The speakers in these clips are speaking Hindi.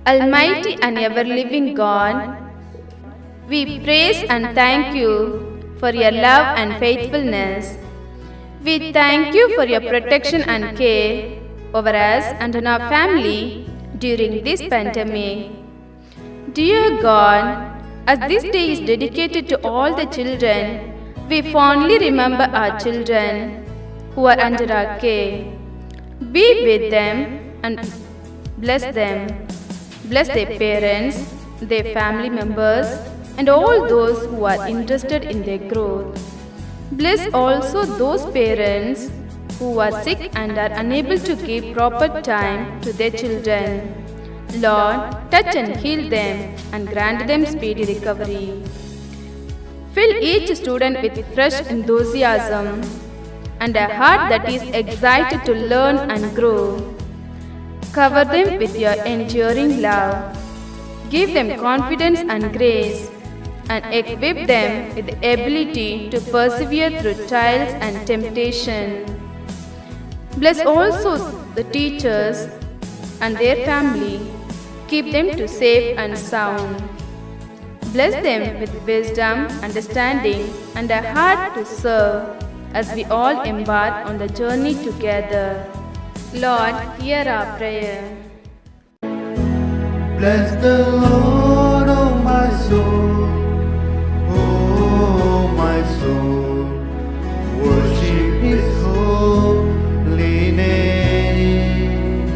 Almighty and ever-living God, we praise and thank you for your love and faithfulness. We thank you for your protection and care over us and on our family during this pandemic. Dear God, as this day is dedicated to all the children, we fondly remember our children who are under our care. Be with them and bless them. Bless their parents, their family members, and all those who are interested in their growth. Bless also those parents who are sick and are unable to give proper time to their children. Lord, touch and heal them and grant them speedy recovery. Fill each student with fresh enthusiasm and a heart that is excited to learn and grow. Cover them with your enduring love. Give them confidence and grace, and equip them with the ability to persevere through trials and temptation. Bless also the teachers and their family. Keep them to safe and sound. Bless them with wisdom, understanding, and a heart to serve as we all embark on the journey together. Lord, hear our prayer. Bless the Lord, oh my soul, oh my soul, worship His holy name.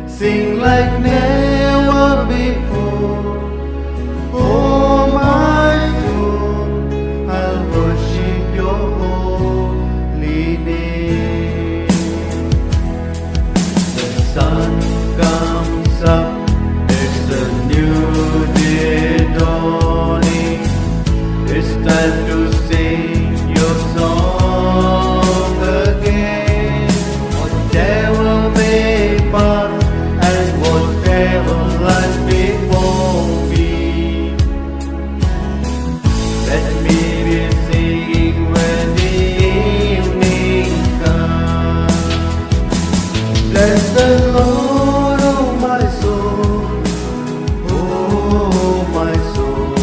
Sing like never before, oh my soul, I'll worship Your holy name. The sun comes up, it's a new day dawning. It's time to sing Your song again. Whatever may pass and whatever lies before me, let me be singing when the evening comes. Bless the Lord, oh my soul, oh my soul,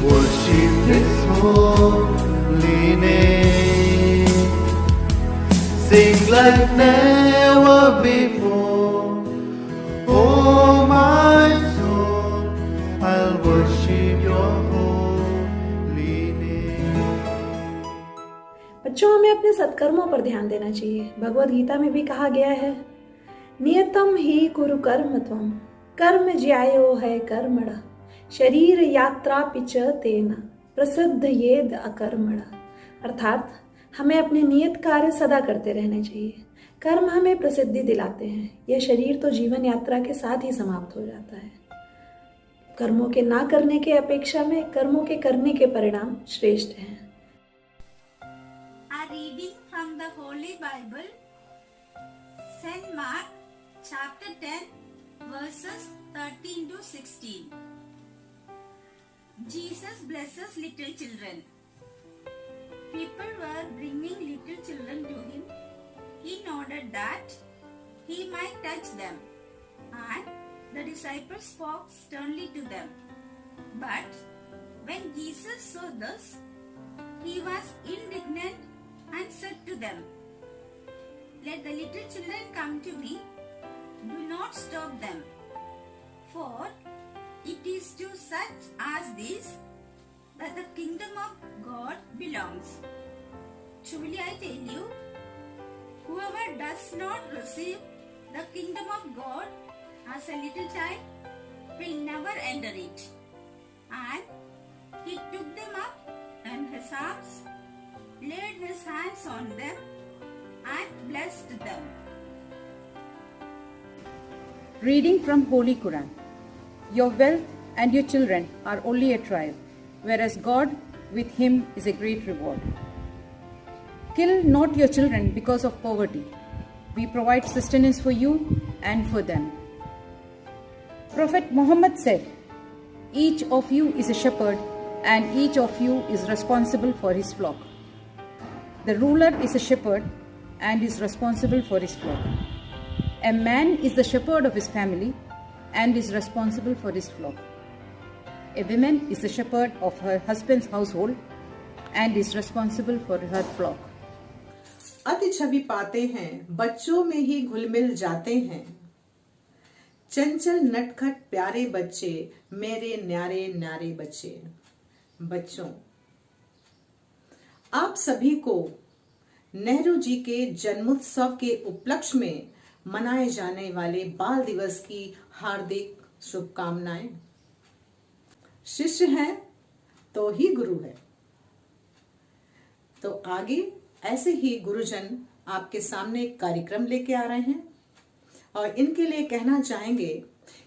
worship His holy name. Sing like never before, oh my soul, I'll worship Your holy name. बच्चों, हमें अपने सत्कर्मों पर ध्यान देना चाहिए। भगवद गीता में भी कहा गया है, नियतम ही कुरु कर्म त्वम कर्म ज्यायो है कर्मण शरीर यात्रा पिच तेन प्रसिद्ध येद अकर्मण। अर्थात हमें अपने नियत कार्य सदा करते रहने चाहिए। कर्म हमें प्रसिद्धि दिलाते हैं, यह शरीर तो जीवन यात्रा के साथ ही समाप्त हो जाता है। कर्मों के ना करने के अपेक्षा में कर्मों के करने के परिणाम श्रेष्ठ हैं। A reading from the Holy Bible, St. Mark, chapter 10, verses 13 to 16. Jesus blesses little children. People were bringing little children to Him in order that He might touch them, and the disciples spoke sternly to them. But when Jesus saw this, He was indignant and said to them, "Let the little children come to me, do not stop them, for it is to such as these that the kingdom of God belongs. Truly I tell you, whoever does not receive the kingdom of God as a little child will never enter it." And He took them up in His arms, laid His hands on them, and blessed them. Reading from Holy Quran. Your wealth and your children are only a trial, whereas God with Him is a great reward. Kill not your children because of poverty. We provide sustenance for you and for them. Prophet Muhammad said, "Each of you is a shepherd and each of you is responsible for his flock." The ruler is a shepherd and is responsible for his flock. A man is the shepherd of his family, and is responsible for his flock. A woman is the shepherd of her husband's household and is responsible for her flock. अति छवि पाते हैं, बच्चों में ही घुल मिल जाते हैं। चंचल नटखट प्यारे बच्चे, मेरे न्यारे न्यारे बच्चे। बच्चों, आप सभी को नेहरू जी के जन्मोत्सव के उपलक्ष्य में मनाए जाने वाले बाल दिवस की हार्दिक शुभकामनाएं। शिष्य हैं तो ही गुरु है। तो आगे ऐसे ही गुरुजन आपके सामने एक कार्यक्रम लेके आ रहे हैं और इनके लिए कहना चाहेंगे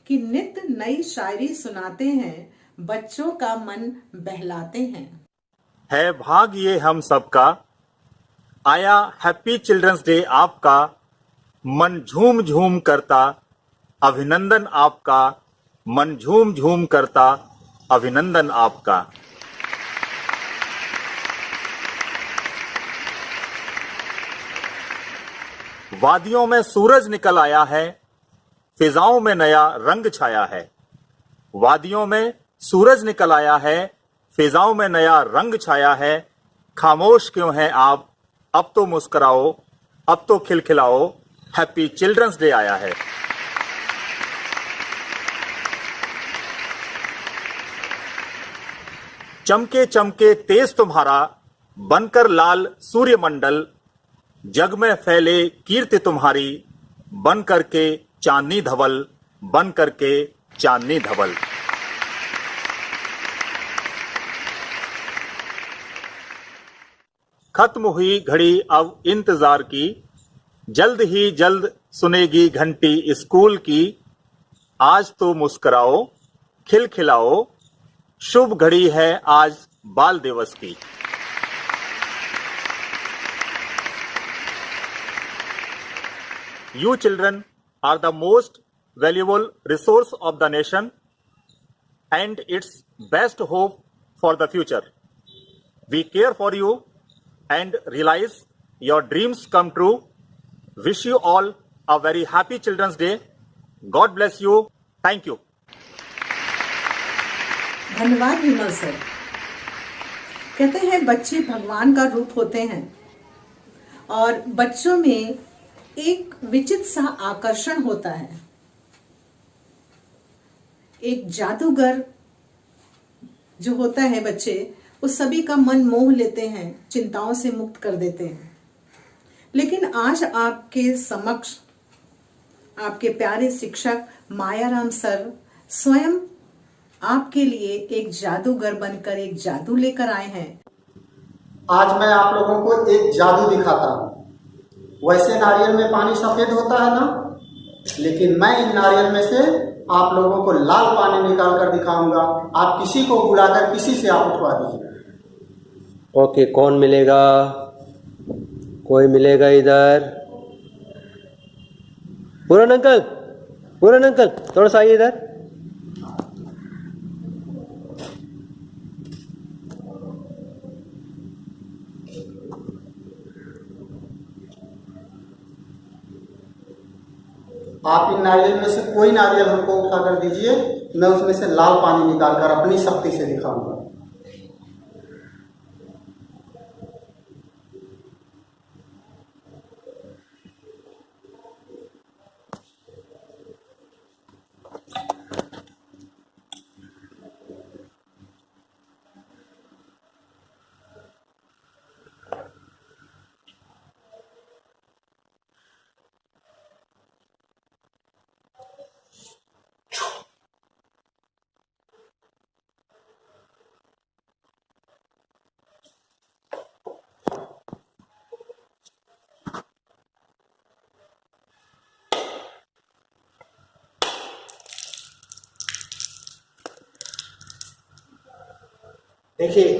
कि नित्य नई शायरी सुनाते हैं, बच्चों का मन बहलाते हैं। है भाग ये हम सबका, आया हैप्पी चिल्ड्रंस डे आपका, मन झूम झूम करता, अभिनंदन आपका, मन झूम झूम करता, अभिनंदन आपका। वादियों में सूरज निकल आया है, फिजाओं में नया रंग छाया है। वादियों में सूरज निकल आया है, फिजाओं में नया रंग छाया है। खामोश क्यों हैं आप, अब तो मुस्कुराओ, अब तो खिलखिलाओ, हैप्पी चिल्ड्रंस डे आया है। चमके चमके तेज तुम्हारा, बनकर लाल सूर्यमंडल, जग में फैले कीर्ति तुम्हारी, बन करके चांदनी धवल, बन करके चांदनी धवल। खत्म हुई घड़ी अब इंतजार की, जल्द ही जल्द सुनेगी घंटी स्कूल की। आज तो मुस्कुराओ, खिलखिलाओ, शुभ घड़ी है आज बाल दिवस की। You children are the most valuable resource of the nation and its best hope for the future. We care for you and realize your dreams come true. Wish you all a very happy Children's Day. God bless you. Thank you. धन्यवाद विमल सर। कहते हैं बच्चे भगवान का रूप होते हैं और बच्चों में एक विचित्र सा आकर्षण होता है। एक जादूगर जो होता है बच्चे, उस सभी का मन मोह लेते हैं, चिंताओं से मुक्त कर देते हैं। लेकिन आज आपके समक्ष आपके प्यारे शिक्षक मायाराम सर स्वयं आपके लिए एक जादूगर बनकर एक जादू लेकर आए हैं। आज मैं आप लोगों को एक जादू दिखाता हूँ। वैसे नारियल में पानी सफेद होता है ना, लेकिन मैं इन नारियल में से आप लोगों को लाल पानी निकाल कर दिखाऊंगा। आप किसी को बुलाकर किसी से आप उठवा दीजिए। ओके, कौन मिलेगा? कोई मिलेगा इधर? पूरन अंकल थोड़ा सा आइए इधर। आप इन नारियल में से कोई नारियल हमको उठाकर दीजिए, मैं उसमें से लाल पानी निकालकर अपनी शक्ति से दिखाऊंगा। देखिए,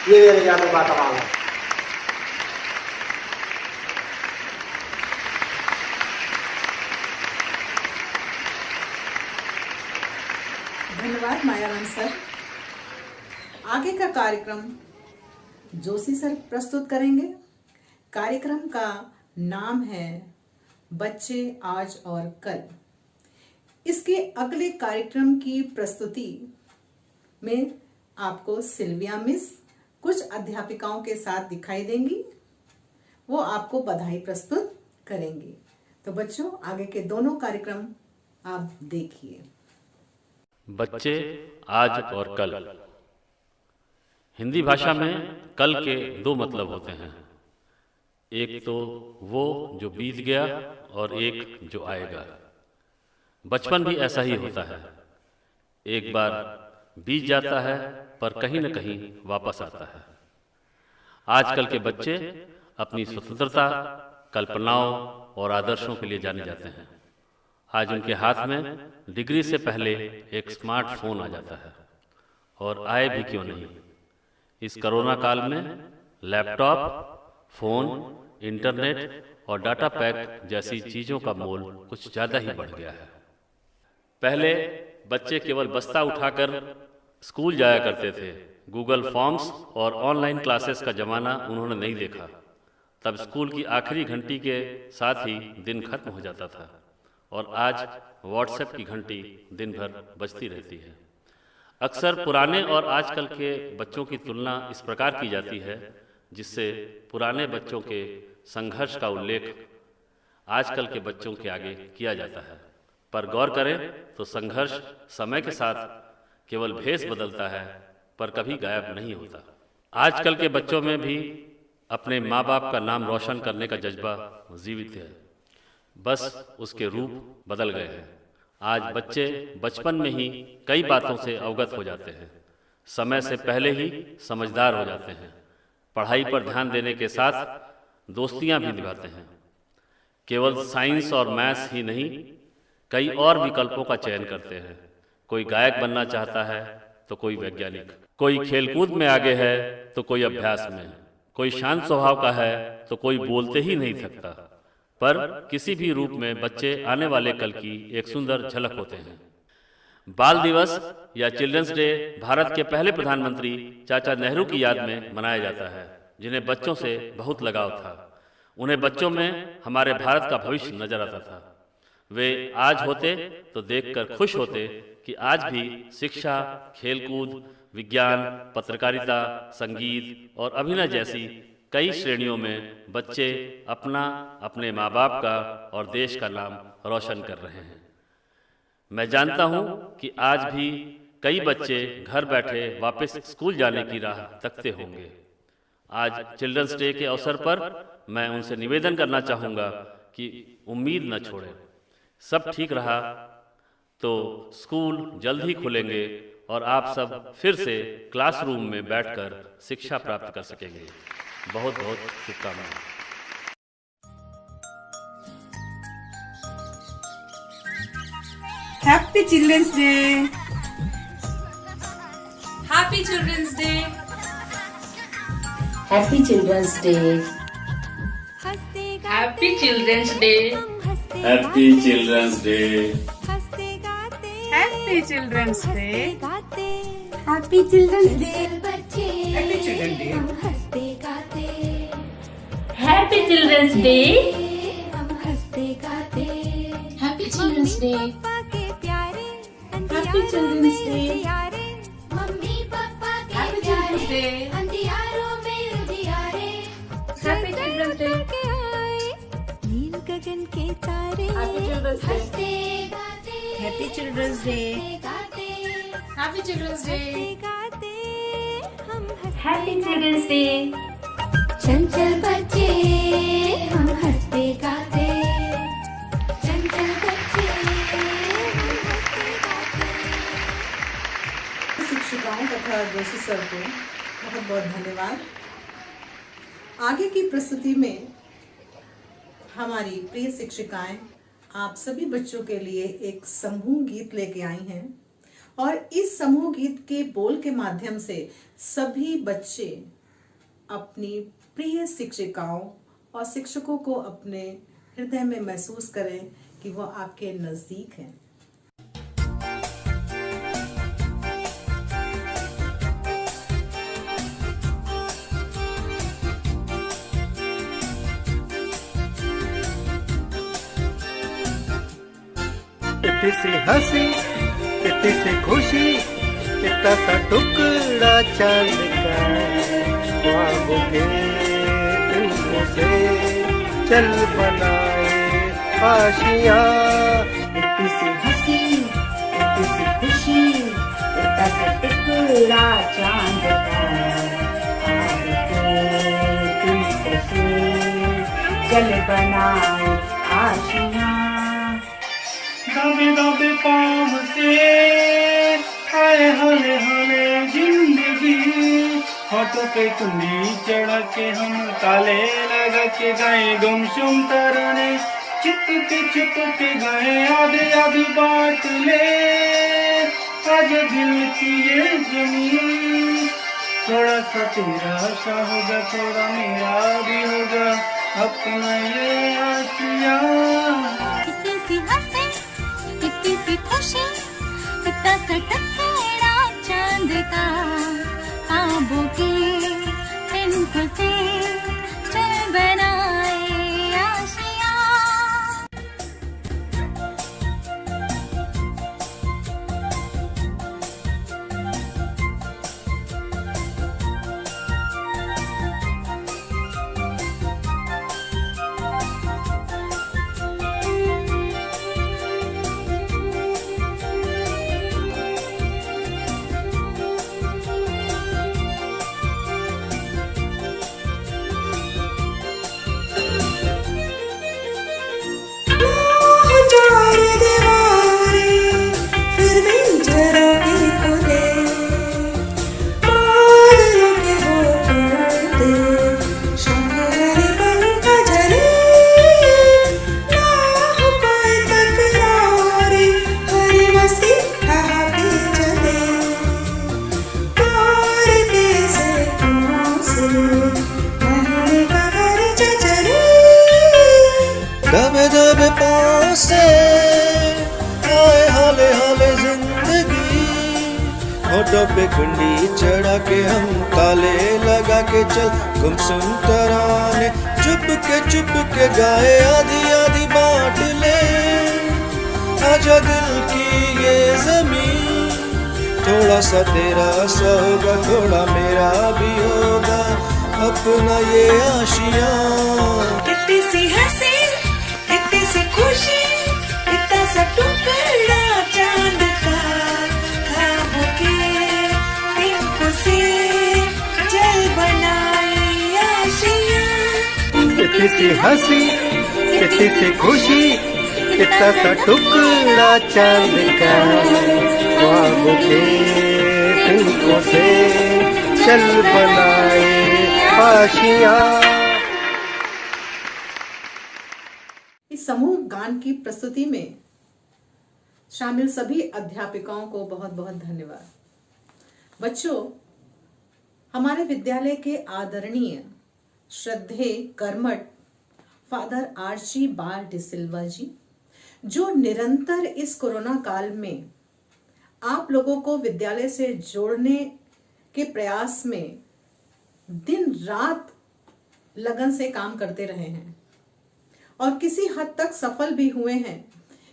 ये मेरे जादू का कमाल है। धन्यवाद मायाराम सर। आगे का कार्यक्रम जोशी सर प्रस्तुत करेंगे। कार्यक्रम का नाम है बच्चे आज और कल। इसके अगले कार्यक्रम की प्रस्तुति में आपको सिल्विया मिस कुछ अध्यापिकाओं के साथ दिखाई देंगी। वो आपको बधाई प्रस्तुत करेंगी। तो बच्चों, आगे के दोनों कार्यक्रम आप देखिए। बच्चे आज और कल। हिंदी भाषा में कल के दो मतलब होते हैं, एक तो वो जो बीत गया और एक जो आएगा। बचपन भी ऐसा ही होता है, एक बार बीत जाता है पर कहीं न कहीं वापस आता है। आजकल के बच्चे अपनी स्वतंत्रता, कल्पनाओं और आदर्शों के लिए जाने जाते हैं। आज उनके हाथ में डिग्री से पहले एक स्मार्टफोन आ जाता है, और आए भी क्यों नहीं। इस कोरोना काल में लैपटॉप, फोन, इंटरनेट और डाटा पैक जैसी चीज़ों का मोल कुछ ज़्यादा ही बढ़ गया है। पहले बच्चे केवल बस्ता उठाकर स्कूल जाया करते थे। गूगल फॉर्म्स और ऑनलाइन क्लासेस का ज़माना उन्होंने नहीं देखा। तब स्कूल की आखिरी घंटी के साथ ही दिन खत्म हो जाता था, और आज व्हाट्सएप की घंटी दिन भर बजती रहती है। अक्सर पुराने और आजकल के बच्चों की तुलना इस प्रकार की जाती है जिससे पुराने बच्चों के संघर्ष का उल्लेख आजकल के बच्चों के आगे किया जाता है। पर गौर करें तो संघर्ष समय के साथ केवल भेष बदलता है, पर कभी गायब नहीं होता। आजकल के बच्चों में भी अपने माँ बाप का नाम रोशन करने का जज्बा जीवित है, बस उसके रूप बदल गए हैं। आज बच्चे बचपन में ही कई बातों से अवगत हो जाते हैं, समय से पहले ही समझदार हो जाते हैं। पढ़ाई पर ध्यान देने के साथ दोस्तियां भी निभाते हैं। केवल साइंस और मैथ्स ही नहीं, कई और विकल्पों का चयन करते हैं। कोई गायक बनना चाहता है तो कोई वैज्ञानिक, कोई खेलकूद में आगे है तो कोई अभ्यास में, कोई शांत स्वभाव का है तो कोई बोलते ही नहीं थकता। पर किसी भी रूप में बच्चे आने वाले कल की एक सुंदर झलक होते हैं। बाल दिवस या चिल्ड्रंस डे भारत के पहले प्रधानमंत्री चाचा नेहरू की याद में मनाया जाता है, जिन्हें बच्चों से बहुत लगाव था। उन्हें बच्चों में हमारे भारत का भविष्य नजर आता था। वे आज होते तो देखकर खुश होते कि आज भी शिक्षा, खेलकूद, विज्ञान, पत्रकारिता, संगीत और अभिनय जैसी कई श्रेणियों में बच्चे अपने माँ बाप का और देश का नाम रोशन कर रहे हैं। मैं जानता हूँ कि आज भी कई बच्चे घर बैठे वापस स्कूल जाने की राह तकते होंगे। आज चिल्ड्रंस डे के अवसर पर मैं उनसे निवेदन करना चाहूँगा कि उम्मीद न छोड़ें। सब ठीक रहा तो स्कूल जल्द ही खुलेंगे और आप सब फिर से क्लासरूम में बैठकर शिक्षा प्राप्त कर सकेंगे। बहुत बहुत शुभकामनाएं। Happy children's day. Happy children's day. Happy children's day. Happy children's day. Happy children's day. Happy children's day. Happy children's day. Happy children's day. Happy children's day. Happy children's day. Happy children's day. Mummy papa के प्यारे अंधियारों में उजियारे। Happy children's day. नील गगन के तारे हंसते गाते। Happy children's day. Happy children's day. हम हैप्पी चिल्ड्रंस डे। चंचल बच्चे हम हंसते गाते। चंचल बच्चे शिक्षिकाओं तथा जोशी सर को बहुत बहुत धन्यवाद। आगे की प्रस्तुति में हमारी प्रिय शिक्षिकाएं आप सभी बच्चों के लिए एक समूह गीत लेके आई हैं, और इस समूह गीत के बोल के माध्यम से सभी बच्चे अपनी प्रिय शिक्षिकाओं और शिक्षकों को अपने हृदय में महसूस करें कि वो आपके नजदीक हैं। कितनी सी हंसी, कितनी सी खुशी, कितना सा टुकड़ा चांद का, ख्वाबों के दिलों से चल बनाए आशियाँ। कितनी सी हंसी, कितनी सी खुशी, कितना सा टुकड़ा चांद का, ख्वाब के दिलों से चल बनाए आशियाँ। दबे दबे पाँव से आए हले हले जिंदगी, होठों पे कुंडी चढ़ा के हम ताले लगा के गाए गुमसुम तराने, चुप के गाए आधे आधी बात ले, आज दिल की ये जमीन, थोड़ा सा तेरा सा होगा, थोड़ा मेरा भी होगा, अपना ये आशिया। कितनी सी हंसी, कितनी सी खुशी, कितना सा टुकड़ा चांद का, ख्वाबों के तिनकों से चल बनाए आशियाँ। दबे दबे पाँव से आए हाले हाले जिंदगी, होठों पे कुंडी चढ़ा के हम ताले लगा के चल गुमसुम तराने, चुप के गाए आधी आधी बांट ले, आजा दिल की ये जमीन, थोड़ा सा तेरा सा होगा, थोड़ा मेरा भी होगा, अपना ये आशियाँ। कितनी सी हंसी, कितनी सी खुशी, कितना सा टुकड़ा चांद का, ख्वाबों के दिलों से जल बनाए आशियाँ। कितनी सी हंसी, कितनी सी खुशी, कितना सा टुकड़ा चांद का, ख्वाबों के दिलों से चल बनाए आशियाँ। इस समूह गान की प्रस्तुति में शामिल सभी अध्यापिकाओं को बहुत बहुत धन्यवाद। बच्चों, हमारे विद्यालय के आदरणीय श्रद्धेय कर्मठ फादर आर्ची बाल डिसिल्वा जी, जो निरंतर इस कोरोना काल में आप लोगों को विद्यालय से जोड़ने के प्रयास में दिन रात लगन से काम करते रहे हैं और किसी हद तक सफल भी हुए हैं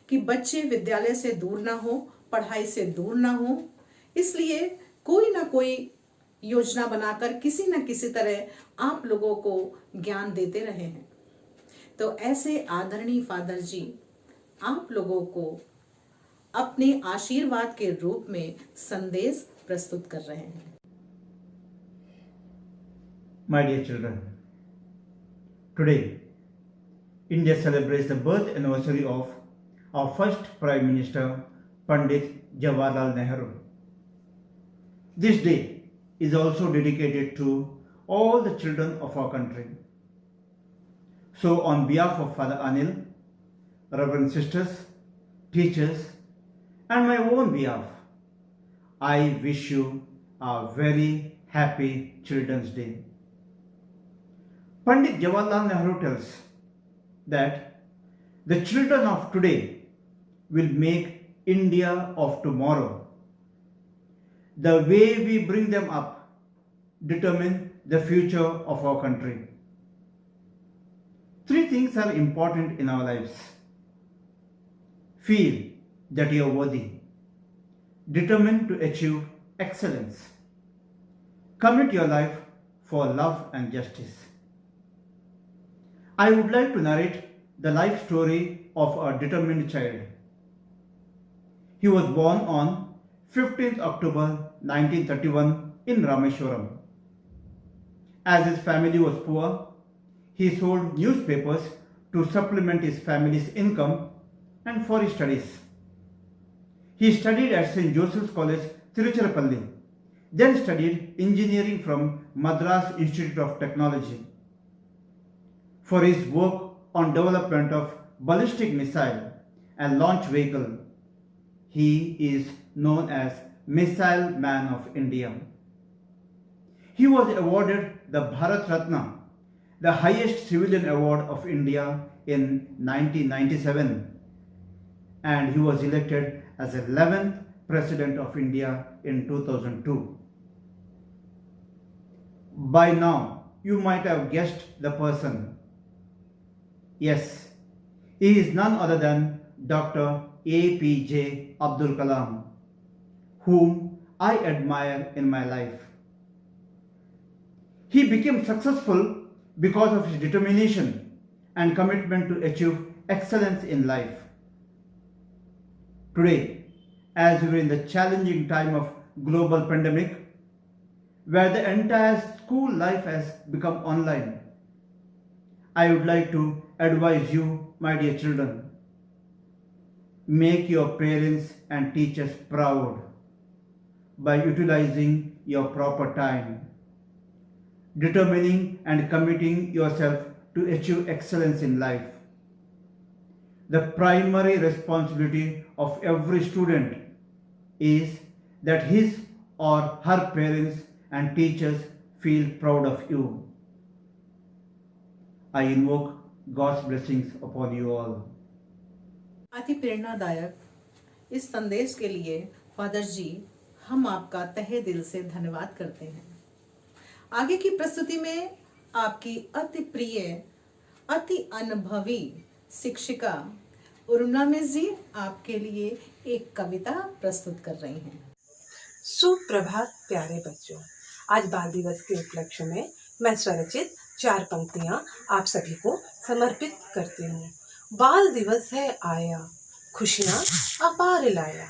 कि बच्चे विद्यालय से दूर ना हो, पढ़ाई से दूर ना हो। इसलिए कोई ना कोई योजना बनाकर किसी न किसी तरह आप लोगों को ज्ञान देते रहे हैं। तो ऐसे आदरणीय फादर जी आप लोगों को अपने आशीर्वाद के रूप में संदेश प्रस्तुत कर रहे हैं। My dear children, today India celebrates the birth anniversary of our first Prime Minister, Pandit Jawaharlal Nehru. This day is also dedicated to all the children of our country. So on behalf of Father Anil, Reverend Sisters, teachers, and my own behalf, I wish you a very happy Children's Day. Pandit Jawaharlal Nehru tells that the children of today will make India of tomorrow. The way we bring them up determine the future of our country. Three things are important in our lives: feel, that you are worthy, determined to achieve excellence. Commit your life for love and justice. I would like to narrate the life story of a determined child. He was born on 15th October 1931 in Rameshwaram. As his family was poor, he sold newspapers to supplement his family's income and for his studies. He studied at St. Joseph's College, Tiruchirappalli, then studied engineering from Madras Institute of Technology. For his work on development of ballistic missile and launch vehicle, he is known as Missile Man of India. He was awarded the Bharat Ratna, the highest civilian award of India, in 1997, and he was elected as the 11th President of India in 2002. By now, you might have guessed the person. Yes, he is none other than Dr. APJ Abdul Kalam, whom I admire in my life. He became successful because of his determination and commitment to achieve excellence in life. Today, as we are in the challenging time of global pandemic, where the entire school life has become online, I would like to advise you, my dear children, make your parents and teachers proud by utilizing your proper time, determining and committing yourself to achieve excellence in life. The primary responsibility of every student is that his or her parents and teachers feel proud of you. I invoke God's blessings upon you all. अति प्रेरणादायक इस संदेश के लिए फादर जी हम आपका तहे दिल से धन्यवाद करते हैं। आगे की प्रस्तुति में आपकी अति प्रिय, अति अनुभवी शिक्षिका उर्मिला मिस जी आपके लिए एक कविता प्रस्तुत कर रही हैं। सुप्रभात प्यारे बच्चों, आज बाल दिवस के उपलक्ष्य में मैं स्वरचित 4 पंक्तियां आप सभी को समर्पित करती हूँ। बाल दिवस है आया, खुशियाँ अपार लाया।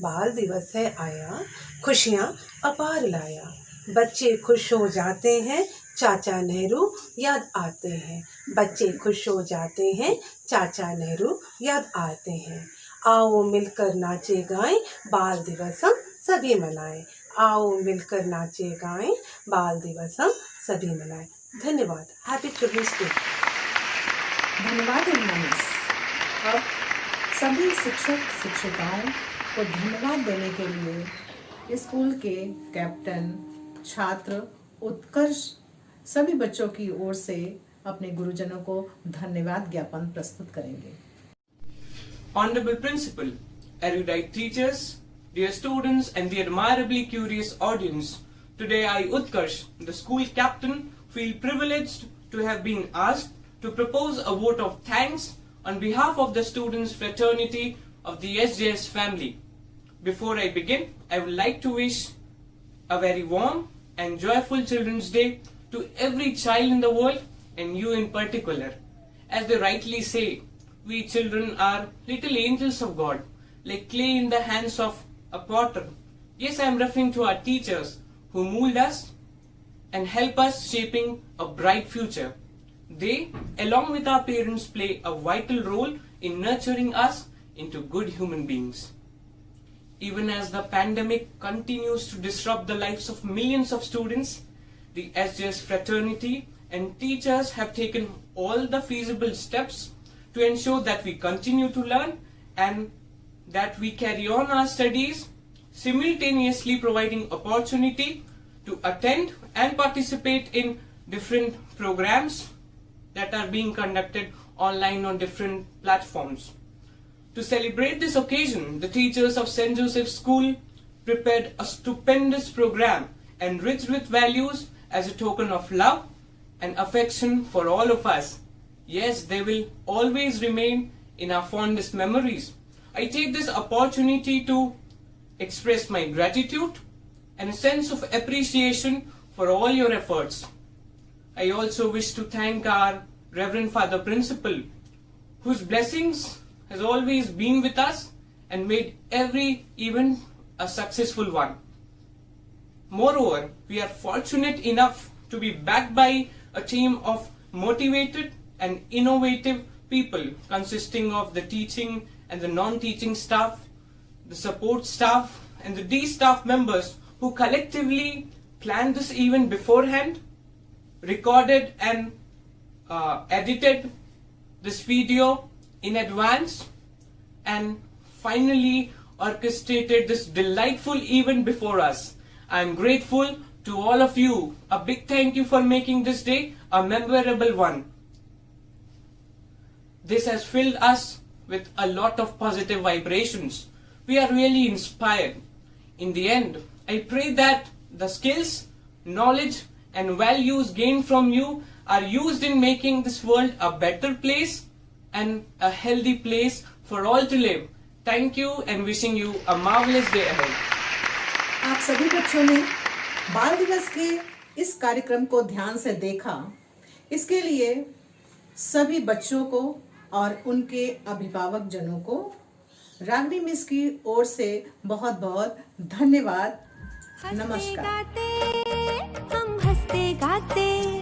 बाल दिवस है आया, खुशियाँ अपार लाया। बच्चे खुश हो जाते हैं, चाचा नेहरू याद आते हैं। बच्चे खुश हो जाते हैं, चाचा नेहरू याद आते हैं। आओ मिलकर नाचे गाएं, बाल दिवस हम सभी मनाएं। आओ मिलकर नाचे गाएं, बाल दिवस हम सभी मनाएं। धन्यवाद। Happy children's day. धन्यवाद उर्मिला मिस। अब सभी शिक्षक शिक्षिकाओं को धन्यवाद देने के लिए स्कूल के कैप्टन, छात्र, उत्कर्ष सभी बच्चों की ओर से अपने गुरुजनों को धन्यवाद ज्ञापन प्रस्तुत करेंगे। Honorable Principal, erudite teachers, dear students and the admirably curious audience, today I, Utkarsh, the school captain, feel privileged to have been asked to propose a vote of thanks on behalf of the students' fraternity of the SJS family. Before I begin, I would like to wish a very warm and joyful Children's Day to every child in the world and you in particular. As they rightly say, we children are little angels of God, like clay in the hands of a potter. Yes, I am referring to our teachers who mold us and help us shaping a bright future. They, along with our parents, play a vital role in nurturing us into good human beings. Even as the pandemic continues to disrupt the lives of millions of students, the SJS fraternity and teachers have taken all the feasible steps to ensure that we continue to learn and that we carry on our studies, simultaneously providing opportunity to attend and participate in different programs that are being conducted online on different platforms. To celebrate this occasion, the teachers of St. Joseph's School prepared a stupendous program enriched with values as a token of love and affection for all of us. Yes, they will always remain in our fondest memories. I take this opportunity to express my gratitude and a sense of appreciation for all your efforts. I also wish to thank our Reverend Father Principal, whose blessings has always been with us and made every event a successful one. Moreover, we are fortunate enough to be backed by a team of motivated and innovative people consisting of the teaching and the non-teaching staff, the support staff and the D staff members who collectively planned this event beforehand, recorded and edited this video in advance, and finally orchestrated this delightful event before us. I am grateful to all of you. A big thank you for making this day a memorable one. This has filled us with a lot of positive vibrations. We are really inspired. In the end, I pray that the skills, knowledge and values gained from you are used in making this world a better place and a healthy place for all to live. Thank you and wishing you a marvelous day ahead. आप सभी बच्चों ने बाल दिवस के इस कार्यक्रम को ध्यान से देखा। इसके लिए सभी बच्चों को और उनके अभिभावक जनों को रागनी मिस की ओर से बहुत बहुत धन्यवाद। नमस्कार। हम हंसते गाते